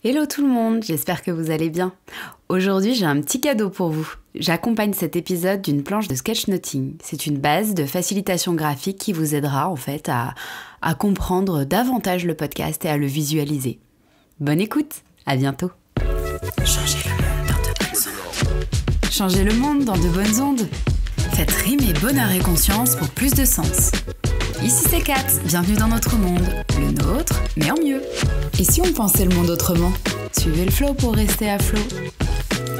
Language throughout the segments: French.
Hello tout le monde, j'espère que vous allez bien. Aujourd'hui, j'ai un petit cadeau pour vous. J'accompagne cet épisode d'une planche de sketchnoting. C'est une base de facilitation graphique qui vous aidera en fait à comprendre davantage le podcast et à le visualiser. Bonne écoute, à bientôt. Changez le monde dans de bonnes ondes. Changez le monde dans de bonnes ondes. Faites rimer bonheur et conscience pour plus de sens. Ici c'est Kat, bienvenue dans notre monde, le nôtre, mais en mieux. Et si on pensait le monde autrement? Suivez le flow pour rester à flot.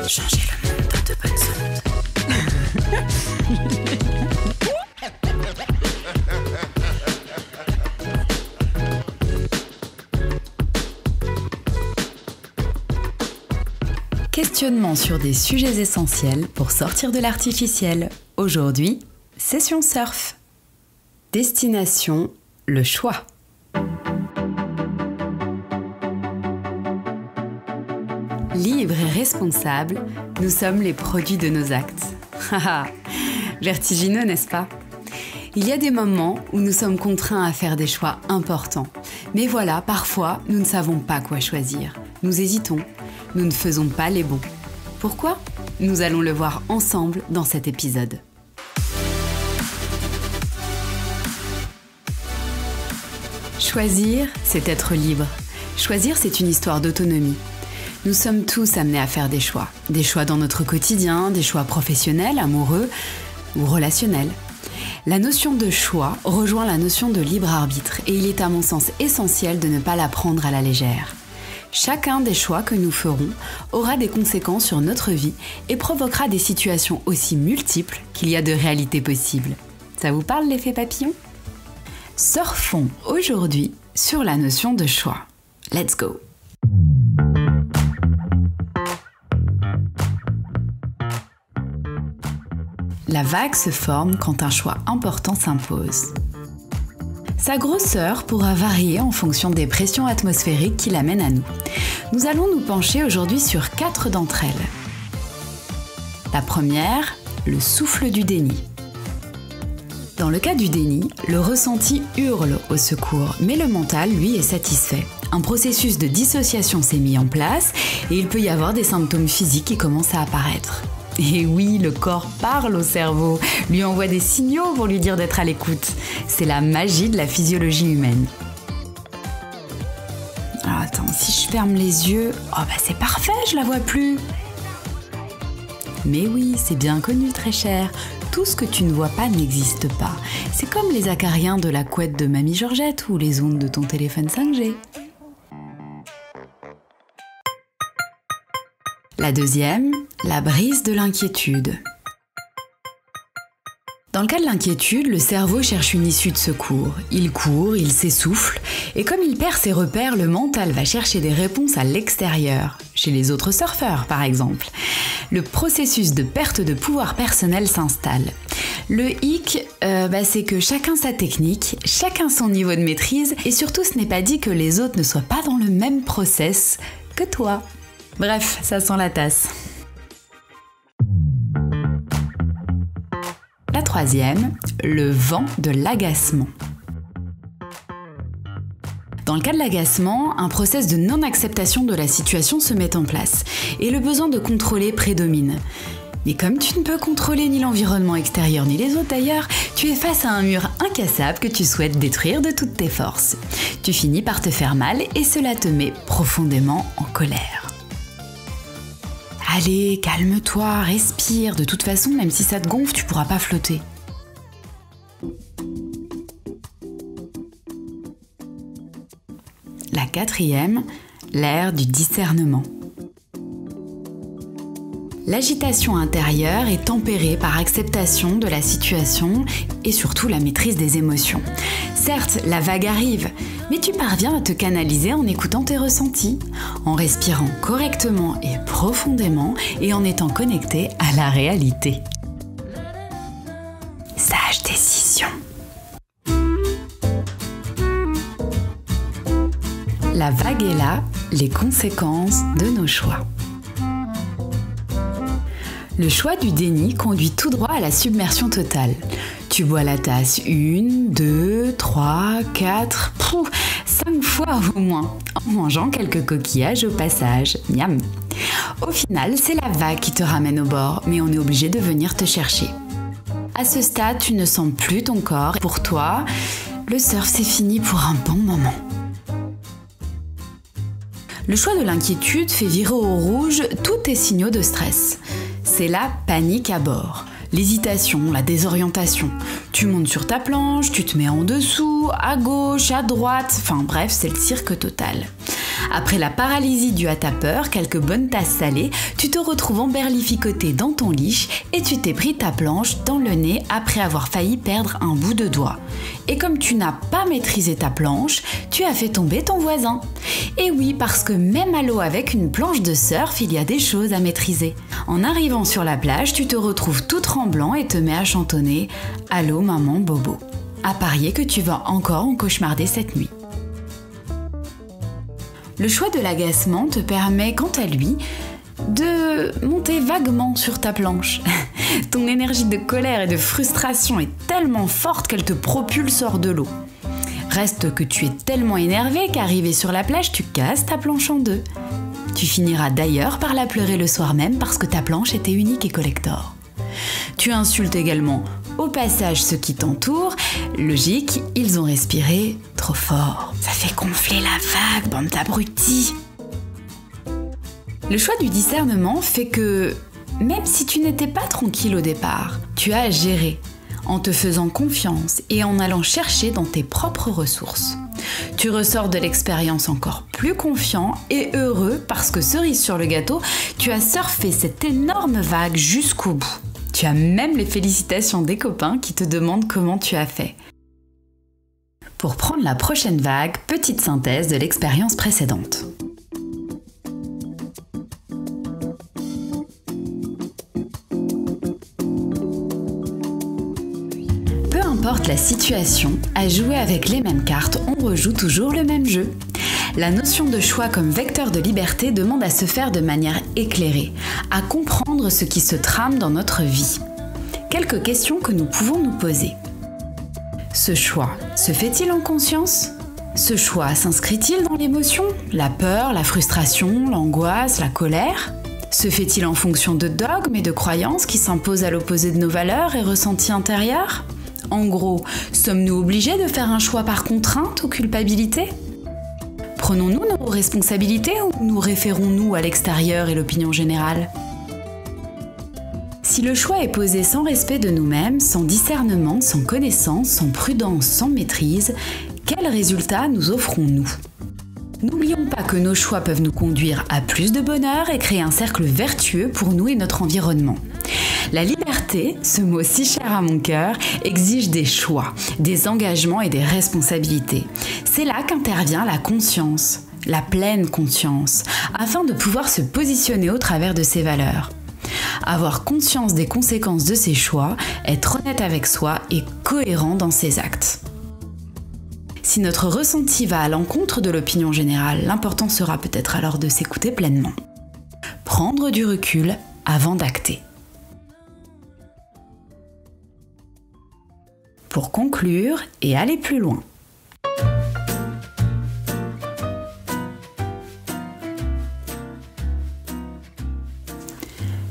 Changez le monde dans de bonnes ondes. Questionnement sur des sujets essentiels pour sortir de l'artificiel. Aujourd'hui, session surf. Destination, le choix. Libres et responsables, nous sommes les produits de nos actes. Vertigineux, n'est-ce pas? Il y a des moments où nous sommes contraints à faire des choix importants. Mais voilà, parfois, nous ne savons pas quoi choisir. Nous hésitons, nous ne faisons pas les bons. Pourquoi? Nous allons le voir ensemble dans cet épisode. Choisir, c'est être libre. Choisir, c'est une histoire d'autonomie. Nous sommes tous amenés à faire des choix dans notre quotidien, des choix professionnels, amoureux ou relationnels. La notion de choix rejoint la notion de libre arbitre et il est à mon sens essentiel de ne pas la prendre à la légère. Chacun des choix que nous ferons aura des conséquences sur notre vie et provoquera des situations aussi multiples qu'il y a de réalités possibles. Ça vous parle l'effet papillon ? Surfons aujourd'hui sur la notion de choix. Let's go! La vague se forme quand un choix important s'impose. Sa grosseur pourra varier en fonction des pressions atmosphériques qui l'amènent à nous. Nous allons nous pencher aujourd'hui sur 4 d'entre elles. La première, le souffle du déni. Dans le cas du déni, le ressenti hurle au secours, mais le mental, lui, est satisfait. Un processus de dissociation s'est mis en place et il peut y avoir des symptômes physiques qui commencent à apparaître. Et oui, le corps parle au cerveau, lui envoie des signaux pour lui dire d'être à l'écoute. C'est la magie de la physiologie humaine. Alors attends, si je ferme les yeux, c'est parfait, je la vois plus. Mais oui, c'est bien connu, très cher. Tout ce que tu ne vois pas n'existe pas. C'est comme les acariens de la couette de Mamie Georgette ou les ondes de ton téléphone 5G. La deuxième, la brise de l'inquiétude. Dans le cas de l'inquiétude, le cerveau cherche une issue de secours. Il court, il s'essouffle, et comme il perd ses repères, le mental va chercher des réponses à l'extérieur, chez les autres surfeurs par exemple. Le processus de perte de pouvoir personnel s'installe. Le hic, c'est que chacun sa technique, chacun son niveau de maîtrise, et surtout ce n'est pas dit que les autres ne soient pas dans le même process que toi. Bref, ça sent la tasse. La troisième, le vent de l'agacement. Dans le cas de l'agacement, un process de non-acceptation de la situation se met en place et le besoin de contrôler prédomine. Mais comme tu ne peux contrôler ni l'environnement extérieur ni les autres d'ailleurs, tu es face à un mur incassable que tu souhaites détruire de toutes tes forces. Tu finis par te faire mal et cela te met profondément en colère. Allez, calme-toi, respire. De toute façon, même si ça te gonfle, tu pourras pas flotter. La quatrième, l'ère du discernement. L'agitation intérieure est tempérée par acceptation de la situation et surtout la maîtrise des émotions. Certes, la vague arrive, mais tu parviens à te canaliser en écoutant tes ressentis, en respirant correctement et profondément et en étant connecté à la réalité. Sage décision. La vague est là, les conséquences de nos choix. Le choix du déni conduit tout droit à la submersion totale. Tu bois la tasse 1, 2, 3, 4, 5 fois au moins. en mangeant quelques coquillages au passage. Miam. Au final, c'est la vague qui te ramène au bord, mais on est obligé de venir te chercher. À ce stade, tu ne sens plus ton corps. Pour toi, le surf, c'est fini pour un bon moment. Le choix de l'inquiétude fait virer au rouge tous tes signaux de stress. C'est la panique à bord. L'hésitation, la désorientation. Tu montes sur ta planche, tu te mets en dessous, à gauche, à droite, enfin bref, c'est le cirque total. Après la paralysie due à ta peur, quelques bonnes tasses salées, tu te retrouves emberlificoté dans ton lit et tu t'es pris ta planche dans le nez après avoir failli perdre un bout de doigt. Et comme tu n'as pas maîtrisé ta planche, tu as fait tomber ton voisin. Et oui, parce que même à l'eau avec une planche de surf, il y a des choses à maîtriser. En arrivant sur la plage, tu te retrouves tout tremblant et te mets à chantonner « Allô maman Bobo ». À parier que tu vas encore en cauchemarder cette nuit. Le choix de l'agacement te permet, quant à lui, de monter vaguement sur ta planche. Ton énergie de colère et de frustration est tellement forte qu'elle te propulse hors de l'eau. Reste que tu es tellement énervé qu'arrivé sur la plage, tu casses ta planche en deux. Tu finiras d'ailleurs par la pleurer le soir même parce que ta planche était unique et collector. Tu insultes également au passage ceux qui t'entourent. Logique, ils ont respiré trop fort. Ça fait gonfler la vague, bande d'abrutis. Le choix du discernement fait que, même si tu n'étais pas tranquille au départ, tu as géré en te faisant confiance et en allant chercher dans tes propres ressources. Tu ressors de l'expérience encore plus confiant et heureux parce que cerise sur le gâteau, tu as surfé cette énorme vague jusqu'au bout. Tu as même les félicitations des copains qui te demandent comment tu as fait. Pour prendre la prochaine vague, petite synthèse de l'expérience précédente. Peu importe la situation, à jouer avec les mêmes cartes, on rejoue toujours le même jeu. La notion de choix comme vecteur de liberté demande à se faire de manière éclairée, à comprendre ce qui se trame dans notre vie. Quelques questions que nous pouvons nous poser. Ce choix, se fait-il en conscience ? Ce choix s'inscrit-il dans l'émotion ? La peur, la frustration, l'angoisse, la colère ? Se fait-il en fonction de dogmes et de croyances qui s'imposent à l'opposé de nos valeurs et ressentis intérieurs ? En gros, sommes-nous obligés de faire un choix par contrainte ou culpabilité ? Prenons-nous nos responsabilités ou nous référons-nous à l'extérieur et l'opinion générale ? Si le choix est posé sans respect de nous-mêmes, sans discernement, sans connaissance, sans prudence, sans maîtrise, quels résultats nous offrons-nous ? N'oublions pas que nos choix peuvent nous conduire à plus de bonheur et créer un cercle vertueux pour nous et notre environnement. La liberté, ce mot si cher à mon cœur, exige des choix, des engagements et des responsabilités. C'est là qu'intervient la conscience, la pleine conscience, afin de pouvoir se positionner au travers de ses valeurs. Avoir conscience des conséquences de ses choix, être honnête avec soi et cohérent dans ses actes. Si notre ressenti va à l'encontre de l'opinion générale, l'important sera peut-être alors de s'écouter pleinement. Prendre du recul avant d'acter. Pour conclure et aller plus loin.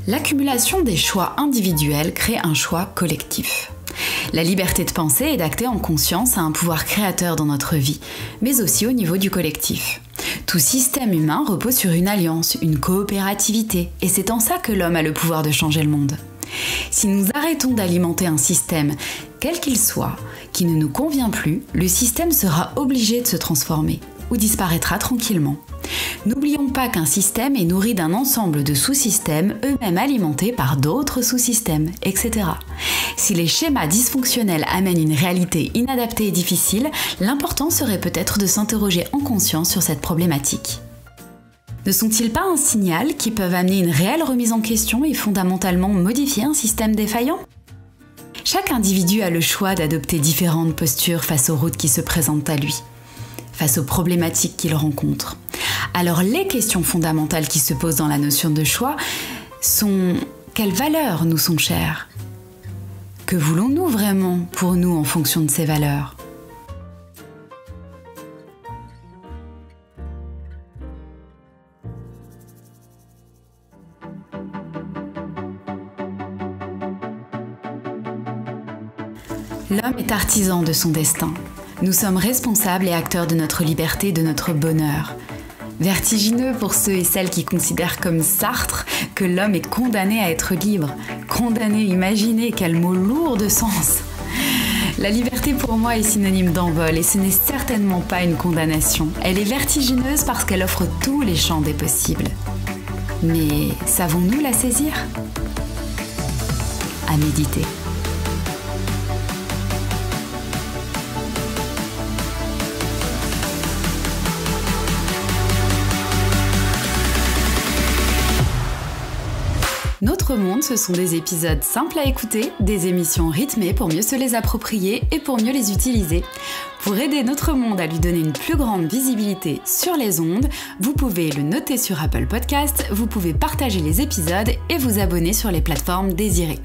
L'accumulation des choix individuels crée un choix collectif. La liberté de penser et d'acter en conscience a un pouvoir créateur dans notre vie, mais aussi au niveau du collectif. Tout système humain repose sur une alliance, une coopérativité, et c'est en ça que l'homme a le pouvoir de changer le monde. Si nous arrêtons d'alimenter un système, quel qu'il soit, qui ne nous convient plus, le système sera obligé de se transformer, ou disparaîtra tranquillement. N'oublions pas qu'un système est nourri d'un ensemble de sous-systèmes, eux-mêmes alimentés par d'autres sous-systèmes, etc. Si les schémas dysfonctionnels amènent une réalité inadaptée et difficile, l'important serait peut-être de s'interroger en conscience sur cette problématique. Ne sont-ils pas un signal qui peuvent amener une réelle remise en question et fondamentalement modifier un système défaillant ? Chaque individu a le choix d'adopter différentes postures face aux routes qui se présentent à lui, face aux problématiques qu'il rencontre. Alors les questions fondamentales qui se posent dans la notion de choix sont: quelles valeurs nous sont chères ? Que voulons-nous vraiment pour nous en fonction de ces valeurs ? L'homme est artisan de son destin. Nous sommes responsables et acteurs de notre liberté, de notre bonheur. Vertigineux pour ceux et celles qui considèrent comme Sartre que l'homme est condamné à être libre. Condamné, imaginez, quel mot lourd de sens. La liberté pour moi est synonyme d'envol et ce n'est certainement pas une condamnation. Elle est vertigineuse parce qu'elle offre tous les champs des possibles. Mais savons-nous la saisir ? À méditer. Notre monde, ce sont des épisodes simples à écouter, des émissions rythmées pour mieux se les approprier et pour mieux les utiliser. Pour aider notre monde à lui donner une plus grande visibilité sur les ondes, vous pouvez le noter sur Apple Podcasts, vous pouvez partager les épisodes et vous abonner sur les plateformes désirées.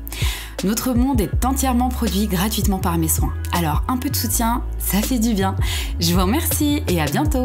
Notre monde est entièrement produit gratuitement par mes soins. Alors un peu de soutien, ça fait du bien. Je vous remercie et à bientôt.